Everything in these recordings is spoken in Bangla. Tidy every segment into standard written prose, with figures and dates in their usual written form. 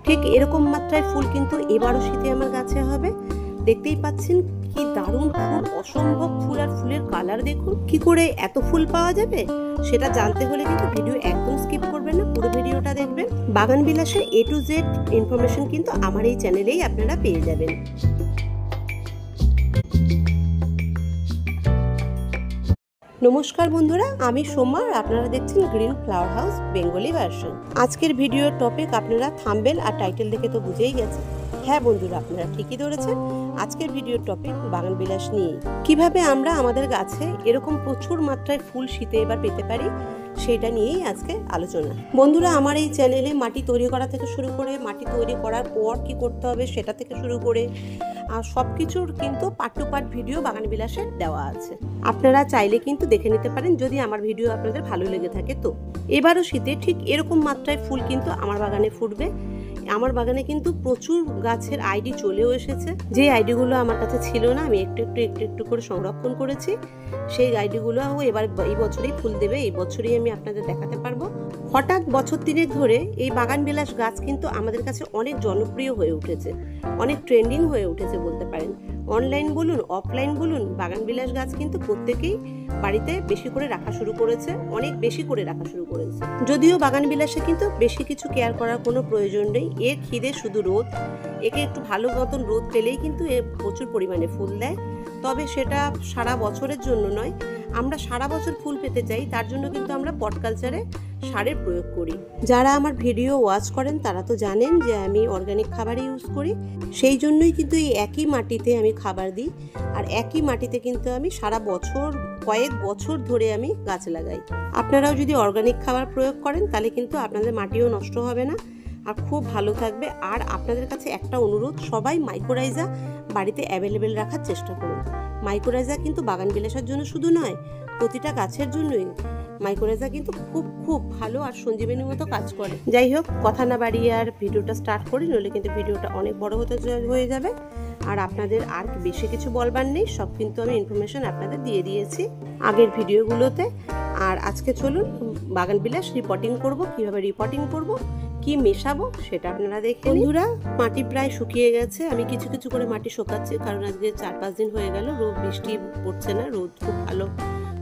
ঠিক এরকম মাত্রায় ফুল কিন্তু এবারও শীতে আমার গাছে হবে। দেখতেই পাচ্ছেন কি দারুণ ফুল, অসম্ভব ফুল, আর ফুলের কালার দেখুন। কি করে এত ফুল পাওয়া যাবে সেটা জানতে হলে কিন্তু ভিডিও একদম স্কিপ করবেন না, পুরো ভিডিওটা দেখবেন। বাগান বিলাসের A to Z ইনফরমেশন কিন্তু আমার এই চ্যানেলেই আপনারা পেয়ে যাবেন। নমস্কার বন্ধুরা, আমি সোমা, আপনারা দেখছেন green flower house Bengali version. আজকের ভিডিওর টপিক আপনারা থাম্বনেল আর টাইটেল দেখে তো বুঝেই গেছেন। হ্যাঁ বন্ধুরা, আপনারা ঠিকই ধরেছেন, আজকের ভিডিওর টপিক বাগান বিলাস নিয়ে। কিভাবে আমরা আমাদের গাছে এরকম প্রচুর মাত্রায় ফুল শীতে এবার পেতে পারি সেটা নিয়েই আজকে আলোচনা। বন্ধুরা, আমার এই চ্যানেলে মাটি তৈরি করা থেকে শুরু করে মাটি তৈরি করার পর কি করতে হবে সেটা থেকে শুরু করে আর সব কিছুর কিন্তু পার্ট টু পার্ট ভিডিও বাগান বিলাসের দেওয়া আছে। আপনারা চাইলে কিন্তু দেখে নিতে পারেন যদি আমার ভিডিও আপনাদের ভালো লেগে থাকে। তো এবারও শীতে ঠিক এরকম মাত্রায় ফুল কিন্তু আমার বাগানে ফুটবে। আমার বাগানে কিন্তু প্রচুর গাছের আইডি চলেও এসেছে। যে আইডিগুলো আমার কাছে ছিল না, আমি একটু করে সংরক্ষণ করেছি। সেই আইডিগুলো এবার এই বছরেই ফুল দেবে, এই বছরই আমি আপনাদের দেখাতে পারবো। হঠাৎ বছর 3 ধরে এই বাগান বিলাস গাছ কিন্তু আমাদের কাছে অনেক জনপ্রিয় হয়ে উঠেছে, অনেক ট্রেন্ডিং হয়ে উঠেছে বলতে পারেন। অনলাইন বলুন অফলাইন বলুন, বাগান বিলাস গাছ কিন্তু প্রত্যেকেই বাড়িতে বেশি করে রাখা শুরু করেছে, অনেক বেশি করে রাখা শুরু করেছে। যদিও বাগান বিলাসে কিন্তু বেশি কিছু কেয়ার করার কোনো প্রয়োজন নেই। এর খিদে শুধু রোদ, একে একটু ভালো মতন রোদ পেলেই কিন্তু এ প্রচুর পরিমাণে ফুল দেয়। তবে সেটা সারা বছরের জন্য নয়, আমরা সারা বছর ফুল পেতে চাই, তার জন্য কিন্তু আমরা পট কালচারে সারের প্রয়োগ করি। যারা আমার ভিডিও ওয়াচ করেন তারা তো জানেন যে আমি অর্গানিক খাবার ইউজ করি। সেই জন্যই কিন্তু এই একই মাটিতে আমি খাবার দিই, আর একই মাটিতে কিন্তু আমি সারা বছর কয়েক বছর ধরে আমি গাছ লাগাই। আপনারাও যদি অর্গানিক খাবার প্রয়োগ করেন তাহলে কিন্তু আপনাদের মাটিও নষ্ট হবে না আর খুব ভালো থাকবে। আর আপনাদের কাছে একটা অনুরোধ, সবাই মাইক্রোরাইজা বাড়িতে অ্যাভেলেবেল রাখার চেষ্টা করুন। মাইক্রোরাইজা কিন্তু বাগান বিলাসের জন্য শুধু নয়, প্রতিটা গাছের জন্যই মাইক্রোরাইজা কিন্তু খুব ভালো আর সঞ্জীবনীর মতো কাজ করে। যাই হোক, কথা না বাড়িয়ে আর ভিডিওটা স্টার্ট করি, নইলে কিন্তু ভিডিওটা অনেক বড় হয়ে যাবে। আর আপনাদের আর বেশি কিছু বলবার নেই, সব কিন্তু আমি ইনফরমেশন আপনাদের দিয়ে দিয়েছি আগের ভিডিওগুলোতে। আর আজকে চলুন বাগান বিলাস রিপোর্টিং করব, কিভাবে রিপোর্টিং করব, কি মেশাবো সেটা আপনারা দেখে। বন্ধুরা, মাটি প্রায় শুকিয়ে গেছে, আমি কিছু কিছু করে মাটি শুকাচ্ছি, কারণ আজকে 4-5 দিন হয়ে গেল রোদ বৃষ্টি পড়ছে না, রোদ খুব ভালো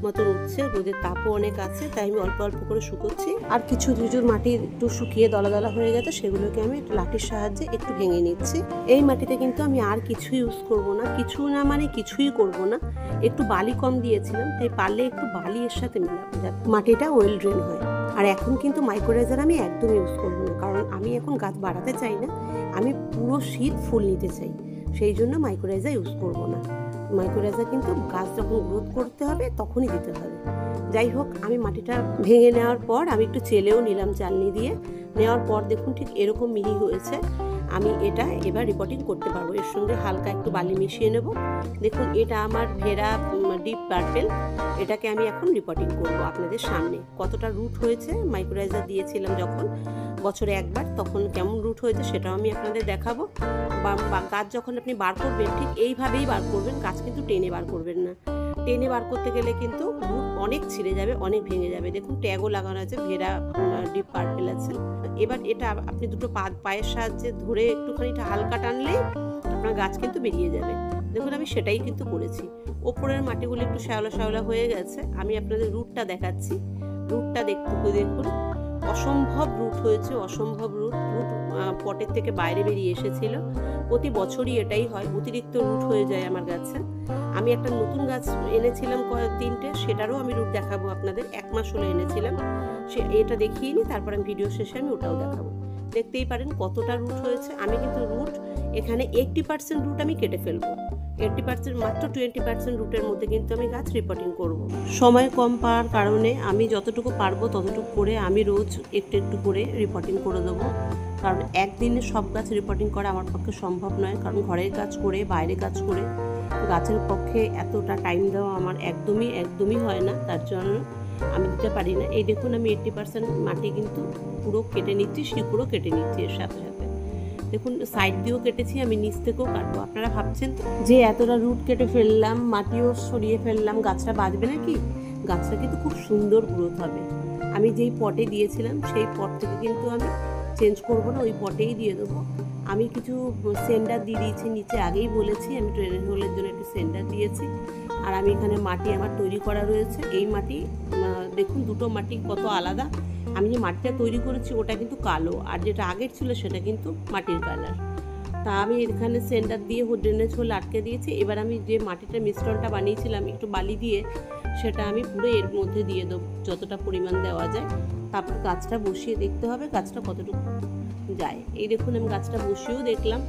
মতো উঠছে, রোদের তাপও অনেক আছে, তাই আমি অল্প অল্প করে শুকোচ্ছি। আর কিছু মাটি একটু শুকিয়ে দলা হয়ে গেছে, সেগুলোকে আমি লাঠির সাহায্যে একটু ভেঙে নিচ্ছি। এই মাটিতে কিন্তু আমি আর কিছুই ইউজ করব না, কিছু না মানে কিছুই করব না। একটু বালি কম দিয়েছিলাম, তাই পারলে একটু বালি এর সাথে মেলাবো যাতে মাটিটা ওয়েল ড্রেন হয়। আর এখন কিন্তু মাইক্রোরাইজার আমি একদম ইউজ করবো না, কারণ আমি এখন গাছ বাড়াতে চাই না, আমি পুরো শীত ফুল নিতে চাই, সেই জন্য মাইক্রোরাইজার ইউজ করবো না। মাইক্রোরাইজার কিন্তু গাছ যখন গ্রোথ করতে হবে তখনই দিতে হবে। যাই হোক, আমি মাটিটা ভেঙে নেওয়ার পর আমি একটু চেলেও নিলাম চালনি দিয়ে। নেওয়ার পর দেখুন ঠিক এরকম মিহি হয়েছে। আমি এটা এবার রিপোর্টিং করতে পারবো। এর সঙ্গে হালকা একটু বালি মিশিয়ে নেব। দেখুন এটা আমার ভেরা ডিপ পার্পেল, এটাকে আমি এখন রিপোর্টিং করব আপনাদের সামনে। কতটা রুট হয়েছে মাইক্রোরাইজার দিয়েছিলাম যখন বছরে একবার, তখন কেমন রুট হয়েছে সেটাও আমি আপনাদের দেখাবো। বা গাছ যখন আপনি বার করবেন ঠিক এইভাবেই বার করবেন, গাছ কিন্তু টেনে বার করবেন না। টেনে বার করতে গেলে কিন্তু রুট অনেক ছিঁড়ে যাবে, অনেক ভেঙে যাবে। দেখুন ট্যাগও লাগানো আছে, ভেরা ডিপ পার্পেল আছে। এবার এটা আপনি দুটো পায়ের সাহায্যে ধরে একটুখানি হালকা টানলেই আপনার গাছ কিন্তু বেরিয়ে যাবে। দেখুন আমি সেটাই কিন্তু করেছি। ওপরের মাটিগুলো একটু শ্যাওলা হয়ে গেছে, আমি আপনাদের রুটটা দেখাচ্ছি। রুটটা দেখুন অসম্ভব রুট হয়েছে, অসম্ভব রুট পটের থেকে বাইরে বেরিয়ে এসেছিল। প্রতি বছরই এটাই হয়, অতিরিক্ত রুট হয়ে যায় আমার গাছে। আমি একটা নতুন গাছ এনেছিলাম 3টে, সেটারও আমি রুট দেখাবো আপনাদের। 1 মাস হলো এনেছিলাম, এটা দেখিয়ে নিই, তারপর আমি ভিডিও শেষে আমি ওটাও দেখাবো। দেখতেই পারেন কতটা রুট হয়েছে। আমি কিন্তু রুট এখানে 80% রুট আমি কেটে ফেলবো, 80%, মাত্র 20% রুটের মধ্যে কিন্তু আমি গাছ রিপোর্টিং করব। সময় কম পাওয়ার কারণে আমি যতটুকু পারবো ততটুকু করে আমি রোজ একটু করে রিপোর্টিং করে দেবো, কারণ একদিনে সব গাছ রিপোর্টিং করা আমার পক্ষে সম্ভব নয়। কারণ ঘরের কাজ করে বাইরে কাজ করে গাছের পক্ষে এতটা টাইম দেওয়া আমার একদমই হয় না, তার জন্য আমি দিতে পারি না। এই দেখুন আমি 80% মাটি কিন্তু পুরো কেটে নিচ্ছি, শিকড়ও কেটে নিচ্ছি এর সাথে সাথে। দেখুন সাইড দিয়েও কেটেছি, আমি নিচ থেকেও কাটবো। আপনারা ভাবছেন যে এতটা রুট কেটে ফেললাম, মাটিও সরিয়ে ফেললাম, গাছটা বাঁচবে নাকি? গাছটা কিন্তু খুব সুন্দর গ্রোথ হবে। আমি যেই পটে দিয়েছিলাম সেই পট থেকে কিন্তু আমি চেঞ্জ করব না, ওই পটেই দিয়ে দেবো। আমি কিছু সেন্ডার দিয়ে দিয়েছি নিচে, আগেই বলেছি আমি ট্রেনের হোলের জন্য একটু সেন্ডার দিয়েছি। আর আমি এখানে মাটি আমার তৈরি করা রয়েছে। এই মাটি দেখুন, দুটো মাটি কত আলাদা। আমি যে মাটিটা তৈরি করেছি ওটা কিন্তু কালো, আর যেটা আগের ছিল সেটা কিন্তু মাটির কালার। তা আমি এখানে সেন্টার দিয়ে ড্রেনেজ হোল আটকে দিয়েছি। এবার আমি যে মাটিটা মিশ্রণটা বানিয়েছিলাম একটু বালি দিয়ে, সেটা আমি পুরো এর মধ্যে দিয়ে দেবো যতটা পরিমাণ দেওয়া যায়। তারপর গাছটা বসিয়ে দেখতে হবে গাছটা কতটুকু যায়। এই দেখুন আমি গাছটা বসিয়েও দেখলাম,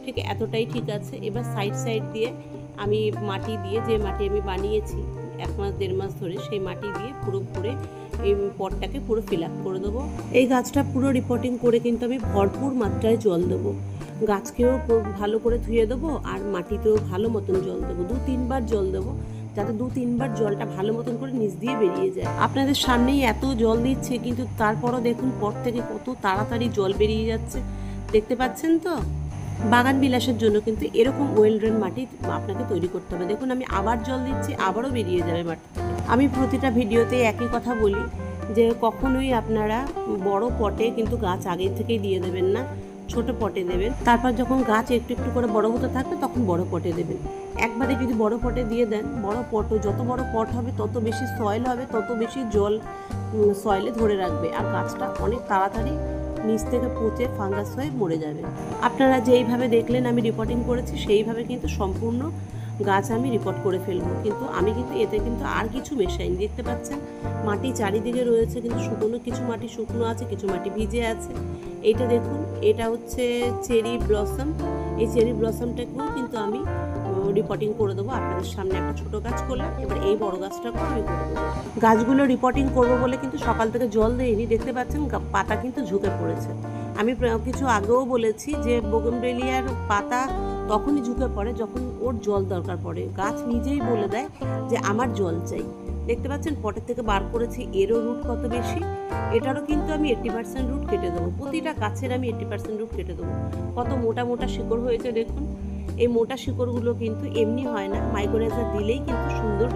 ঠিক এতটাই ঠিক আছে। এবার সাইড সাইড দিয়ে আমি মাটি দিয়ে, যে মাটি আমি বানিয়েছি 1 মাস 1.5 মাস ধরে, সেই মাটি দিয়ে পুরো এই পটটাকে পুরো ফিল আপ করে দেবো। এই গাছটা পুরো রিপোর্টিং করে কিন্তু আমি ভরপুর মাত্রায় জল দেবো। গাছকেও ভালো করে ধুয়ে দেবো, আর মাটিতেও ভালো মতন জল দেবো। 2-3 বার জল দেবো, যাতে 2-3 বার জলটা ভালো মতন করে নিচ দিয়ে বেরিয়ে যায়। আপনাদের সামনেই এত জল দিচ্ছে, কিন্তু তারপরও দেখুন পট থেকে কত তাড়াতাড়ি জল বেরিয়ে যাচ্ছে, দেখতে পাচ্ছেন তো। বাগান বিলাসের জন্য কিন্তু এরকম ওয়েল ড্রেন মাটি আপনাকে তৈরি করতে হবে। দেখুন আমি আবার জল দিচ্ছি, আবারও বেরিয়ে যাবে মাটি। আমি প্রতিটা ভিডিওতে একই কথা বলি যে কখনোই আপনারা বড় পটে কিন্তু গাছ আগে থেকেই দিয়ে দেবেন না, ছোট পটে দেবেন। তারপর যখন গাছ একটু একটু করে বড় হতে থাকবে তখন বড় পটে দেবেন। একবারে যদি বড় পটে দিয়ে দেন, বড় পটও যত বড় পট হবে তত বেশি সয়েল হবে, তত বেশি জল সয়েলে ধরে রাখবে, আর গাছটা অনেক তাড়াতাড়ি নিচ থেকে পচে ফাঙ্গাস হয়ে মরে যাবে। আপনারা যেইভাবে দেখলেন আমি রিপোর্টিং করেছি, সেইভাবে কিন্তু সম্পূর্ণ গাছ আমি রিপোর্ট করে ফেলবো। কিন্তু আমি কিন্তু এতে কিন্তু আর কিছু মেশাইনি। দেখতে পাচ্ছেন মাটি চারিদিকে রয়েছে, কিন্তু শুকনো কিছু মাটি শুকনো আছে, কিছু মাটি ভিজে আছে। এইটা দেখুন, এটা হচ্ছে চেরি ব্লসম। এই চেরি ব্লসমটাকেও কিন্তু আমি রিপোর্টিং করে দেবো। আপনাদের সামনে একটা ছোট গাছ করলাম, এবার এই বড় গাছটাকেও আমি করে দেবো। গাছগুলো রিপোর্টিং করবো বলে কিন্তু সকাল থেকে জল দেয়নি। দেখতে পাচ্ছেন পাতা কিন্তু ঝুঁকে পড়েছে। আমি কিছু আগেও বলেছি যে বোগেনভেলিয়ার পাতা তখনই ঝুঁকে পড়ে যখন ওর জল দরকার পড়ে। গাছ নিজেই বলে দেয় যে আমার জল চাই। দেখতে পাচ্ছেন পটের থেকে বার করেছি, এরও রুট কত বেশি। এটারও কিন্তু আমি 80% রুট কেটে দেবো। প্রতিটা গাছের আমি 80% রুট কেটে দেবো। কত মোটা মোটা শিকড় হয়েছে দেখুন। এই মোটা শিকড়গুলো কিন্তু এমনি হয় না, মাইক্রোরাইজার দিলেই কিন্তু সুন্দর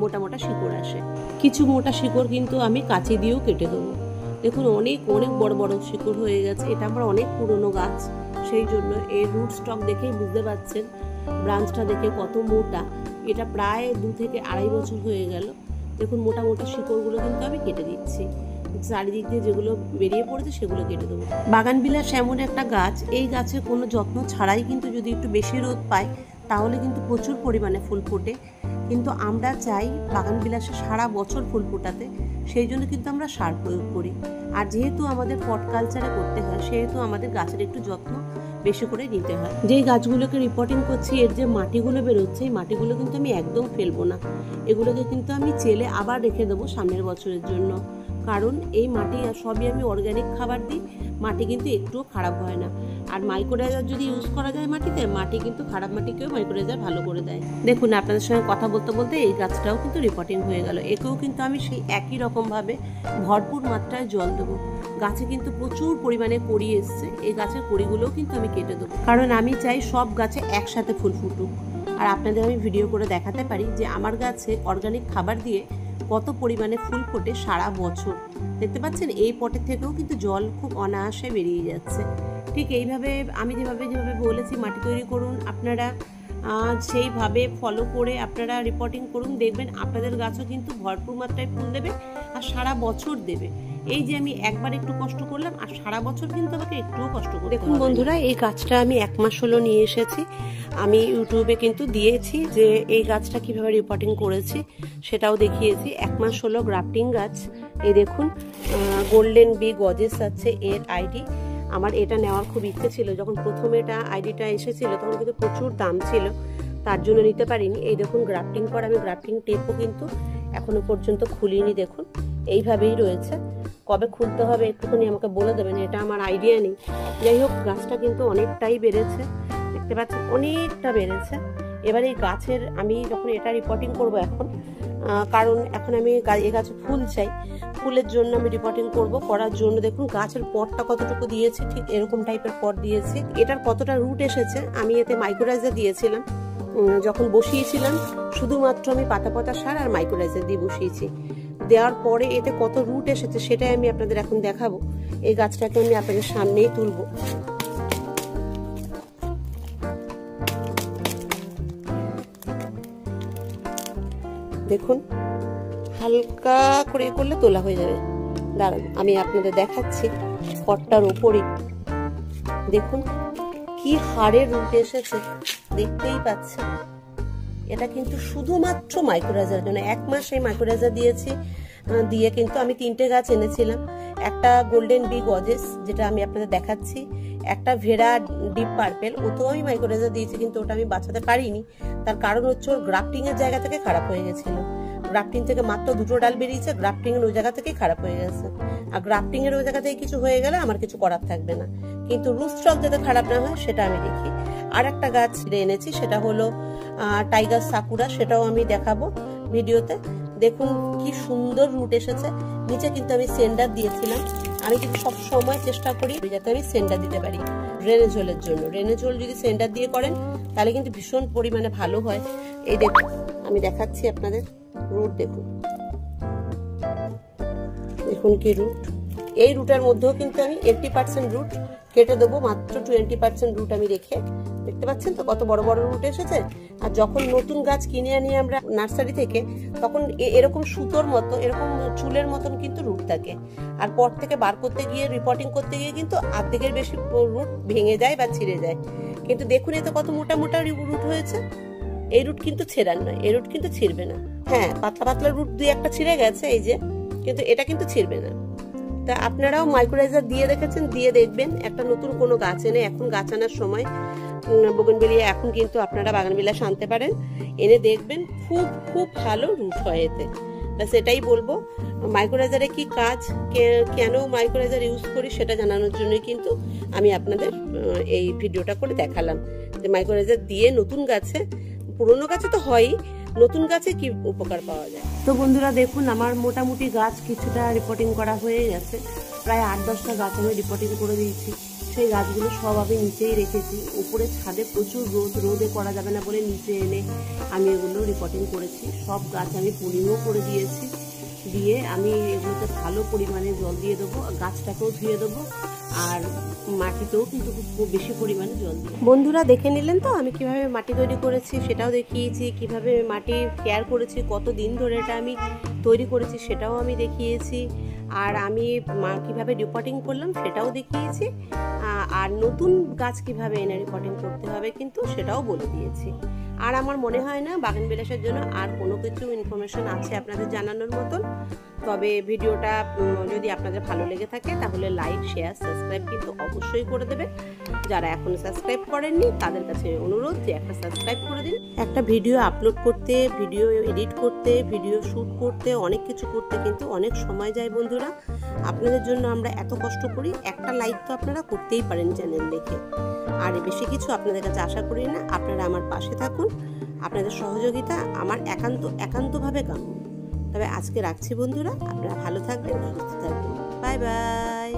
মোটা মোটা শিকড় আসে। কিছু মোটা শিকড় কিন্তু আমি কাঁচি দিয়েও কেটে দেবো। দেখুন অনেক অনেক বড় বড় শিকড় হয়ে গেছে। এটা আমার অনেক পুরনো গাছ, সেই জন্য এর রুট স্টক দেখেই বুঝতে পারছেন, ব্রাঞ্চটা দেখে কত মোটা। এটা প্রায় 2 থেকে 2.5 বছর হয়ে গেল। দেখুন মোটা মোটা শিকড়গুলো কিন্তু আমি কেটে দিচ্ছি। চারিদিক দিয়ে যেগুলো বেরিয়ে পড়েছে সেগুলো কেটে দেবো। বাগান বিলাস এমন একটা গাছ, এই গাছে কোনো যত্ন ছাড়াই কিন্তু যদি একটু বেশি রোদ পায় তাহলে কিন্তু প্রচুর পরিমাণে ফুল ফোটে। কিন্তু আমরা চাই বাগান বিলাসে সারা বছর ফুল ফোটাতে, সেই জন্য কিন্তু আমরা সার প্রয়োগ করি। আর যেহেতু আমাদের পট কালচারে করতে হয়, সেহেতু আমাদের গাছের একটু যত্ন বেশি করে নিতে হয়। যেই গাছগুলোকে রিপোর্টিং করছি, এর যে মাটিগুলো বেরোচ্ছে, এই মাটিগুলো কিন্তু আমি একদম ফেলবো না। এগুলোকে কিন্তু আমি চেলে আবার রেখে দেবো সামনের বছরের জন্য। কারণ এই মাটি সবই আমি অর্গ্যানিক খাবার দিই, মাটি কিন্তু একটুও খারাপ হয় না। আর মাইক্রোরাইজার যদি ইউজ করা যায় মাটিতে, মাটি কিন্তু খারাপ মাটিকেও মাইক্রোরাইজার ভালো করে দেয়। দেখুন আপনাদের সঙ্গে কথা বলতে বলতে এই গাছটাও কিন্তু রিপোর্টিং হয়ে গেল। একেও কিন্তু আমি সেই একই রকমভাবে ভরপুর মাত্রায় জল দেবো। গাছে কিন্তু প্রচুর পরিমাণে কড়ি এসছে, এই গাছের কড়িগুলোও কিন্তু আমি কেটে দেবো, কারণ আমি চাই সব গাছে একসাথে ফুল ফুটুক। আর আপনাদের আমি ভিডিও করে দেখাতে পারি যে আমার গাছে অর্গানিক খাবার দিয়ে কত পরিমাণে ফুল ফোটে সারা বছর। দেখতে পাচ্ছেন এই পটের থেকেও কিন্তু জল খুব অনায়াসে বেরিয়ে যাচ্ছে। ঠিক এইভাবে আমি যেভাবে বলেছি মাটি তৈরি করুন, আপনারা সেইভাবে ফলো করে আপনারা রিপোর্টিং করুন। দেখবেন আপনাদের গাছও কিন্তু ভরপুর মাত্রায় ফুল দেবে আর সারা বছর দেবে। এই যে আমি একবার একটু কষ্ট করলাম, আর সারা বছর কিন্তু আমাকে একটুও কষ্ট করতে হবে। দেখুন বন্ধুরা, এই গাছটা আমি 1 মাস হলো নিয়ে এসেছি। আমি ইউটিউবে কিন্তু দিয়েছি যে এই গাছটা কিভাবে রিপোর্টিং করেছি, সেটাও দেখিয়েছি। 1 মাস হলো গ্রাফটিং গাছ। এই দেখুন গোল্ডেন বি গজেস আছে এর আইডি। আমার এটা নেওয়ার খুব ইচ্ছে ছিল। যখন প্রথমে এটা আইডিটা এসেছিল তখন কিন্তু প্রচুর দাম ছিল, তার জন্য নিতে পারিনি। এই দেখুন গ্রাফটিং করা, আমি গ্রাফটিং টেপও কিন্তু এখনো পর্যন্ত খুলিনি। দেখুন এইভাবেই রয়েছে। কবে খুলতে হবে একটুখানি আমাকে বলে দেবেন, এটা আমার আইডিয়া নেই। যাই হোক গাছটা কিন্তু অনেকটাই বেড়েছে, দেখতে পাচ্ছেন অনেকটা বেড়েছে। এবার এই গাছের আমি যখন এটা রিপোর্টিং করব এখন, কারণ এখন আমি এই গাছে ফুল চাই, ফুলের জন্য আমি রিপোর্টিং করার জন্য দেখুন গাছের পটটা কতটুকু দিয়েছি, ঠিক এরকম টাইপের পট দিয়েছি। এটার কতটা রুট এসেছে, আমি এতে মাইক্রোরাইজার দিয়েছিলাম যখন বসিয়েছিলাম। শুধুমাত্র আমি পাতা সার আর মাইক্রোরাইজার দিয়ে বসিয়েছি। দেওয়ার পরে এতে কত রুট এসেছে সেটাই আমি আপনাদের এখন দেখাবো। এই গাছটাকে আমি আপনাদের সামনেই তুলবো। দেখুন, হালকা করে করলে তোলা হয়ে যাবে। দাঁড়ান, আমি আপনাদের দেখাচ্ছি। পটটার ওপরই দেখুন কি হাড়ের রুট এসেছে, দেখতেই পাচ্ছেন। এটা কিন্তু শুধুমাত্র মাইক্রোরাইজার জন্য। 1 মাস এই মাইক্রোরাইজার দিয়েছি, দিয়ে কিন্তু আমি 3টে গাছ এনেছিলাম। একটা গোল্ডেন বি গজেস, যেটা আমি আপনাদের দেখাচ্ছি, একটা ভেরা ডিপ পার্পেল, ওতেও আমি মাইক্রোরাইজার দিয়েছি, কিন্তু ওটা আমি বাঁচাতে পারিনি। তার কারণ হচ্ছে ওর গ্রাফটিং এর জায়গা থেকে খারাপ হয়ে গেছিল। গ্রাফটিং থেকে মাত্র 2টো ডাল বেরিয়েছে, গ্রাফটিং এর ওই জায়গা থেকেই খারাপ হয়ে গেছে। আর গ্রাফটিং এর ওই জায়গা থেকে কিছু হয়ে গেলে আমার কিছু করার থাকবে না, কিন্তু রুট স্টক যাতে খারাপ না হয় সেটা আমি দেখি। আর একটা গাছ এনেছি, সেটা হলো টাইগার সাকুরা, সেটাও আমি দেখাবো ভিডিওতে। দেখুন কি সুন্দর রুট এসেছে। নিচে কিন্তু আমি সেন্ডার দিয়েছিলাম। আমি কিন্তু সব সময় চেষ্টা করি যাতে আমি সেন্ডার দিতে পারি ড্রেনেজ হোলের জন্য। ড্রেনেজ হোল যদি সেন্ডার দিয়ে করেন তাহলে কিন্তু ভীষণ পরিমাণে ভালো হয়। এই দেখুন, আমি দেখাচ্ছি আপনাদের রুট। দেখুন দেখুন কি রুট। এই রুটের মধ্যেও কিন্তু আমি 80% রুট কেটে দেবো, মাত্র 20% রুট আমি রেখে। দেখতে পাচ্ছেন তো কত বড় বড় রুট এসেছে। আর যখন নতুন গাছ কিনে আনি আমরা নার্সারি থেকে, তখন এরকম সুতোর মতো, এরকম চুলের মতন কিন্তু রুট থাকে। আর পর থেকে বার করতে গিয়ে, রিপোর্টিং করতে গিয়ে কিন্তু অর্ধেকের বেশি রুট ভেঙে যায় বা ছিঁড়ে যায়। কিন্তু দেখুন এতে কত মোটা মোটা রুট হয়েছে। এই রুট কিন্তু ছেঁড়ার নয়, এই রুট কিন্তু ছিঁড়বে না। হ্যাঁ, পাতলা পাতলা রুট 2-1টা ছিঁড়ে গেছে এই যে, কিন্তু এটা কিন্তু ছিঁড়বে না। তা আপনারাও মাইক্রোরাইজার দিয়ে দেখেছেন, দিয়ে দেখবেন। একটা নতুন কোনো গাছ এনে, এখন গাছ আনার সময় বোগেনভেলিয়া এখন কিন্তু আপনারা বাগানবিলাস আনতে পারেন, এনে দেখবেন খুব খুব ভালো রুট হয় এতে। ব্যাস এটাই বলবো। মাইক্রোরাইজারে কি কাজ, কেন মাইক্রোরাইজার ইউজ করি সেটা জানানোর জন্যই কিন্তু আমি আপনাদের এই ভিডিওটা করে দেখালাম, যে মাইক্রোরাইজার দিয়ে নতুন গাছে, পুরোনো গাছে তো হয়ই, নতুন গাছে কি উপকার পাওয়া যায়। তো বন্ধুরা দেখুন, আমার মোটামুটি গাছ কিছুটা রিপোর্টিং করা হয়ে গেছে। প্রায় 8-10টা গাছ আমি রিপোর্টিং করে দিয়েছি। সেই গাছগুলো সব আমি নিচেই রেখেছি। উপরে ছাদে প্রচুর রোদে করা যাবে না বলে নিচে এনে আমি এগুলো রিপোর্টিং করেছি। সব গাছ আমি পুলিংও করে দিয়েছি। দিয়ে আমি এগুলোতে ভালো পরিমাণে জল দিয়ে দেবো, গাছটাকেও ধুয়ে দেবো, আর মাটিতেও কিন্তু খুব বেশি পরিমাণে জল দিই। বন্ধুরা দেখে নিলেন তো আমি কিভাবে মাটি তৈরি করেছি, সেটাও দেখিয়েছি। কিভাবে মাটি কেয়ার করেছি, কত দিন ধরে এটা আমি তৈরি করেছি সেটাও আমি দেখিয়েছি। আর আমি কিভাবে রিপোর্টিং করলাম সেটাও দেখিয়েছি। আর নতুন গাছ কিভাবে এনে রিপোর্টিং করতে হবে কিন্তু সেটাও বলে দিয়েছি। আর আমার মনে হয় না বাগানবিলাসের জন্য আর কোনো কিছু ইনফরমেশন আছে আপনাদের জানানোর মতন। তবে ভিডিওটা যদি আপনাদের ভালো লেগে থাকে তাহলে লাইক, শেয়ার, সাবস্ক্রাইব কিন্তু অবশ্যই করে দেবেন। যারা এখনো সাবস্ক্রাইব করেননি তাদের কাছে অনুরোধ যে একটা সাবস্ক্রাইব করে দিন। একটা ভিডিও আপলোড করতে, ভিডিও এডিট করতে, ভিডিও শ্যুট করতে, অনেক কিছু করতে কিন্তু অনেক সময় যায় বন্ধুরা। আপনাদের জন্য আমরা এত কষ্ট করি, একটা লাইক তো আপনারা করতেই পারেন চ্যানেল দেখে। আর বেশি কিছু আপনাদের কাছে আশা করি না। আপনারা আমার পাশে থাকুন, আপনাদের সহযোগিতা আমার একান্তভাবে কাম্য। তবে আজকে রাখছি বন্ধুরা, আপনারা ভালো থাকবেন, সুস্থ থাকবেন। Bye bye.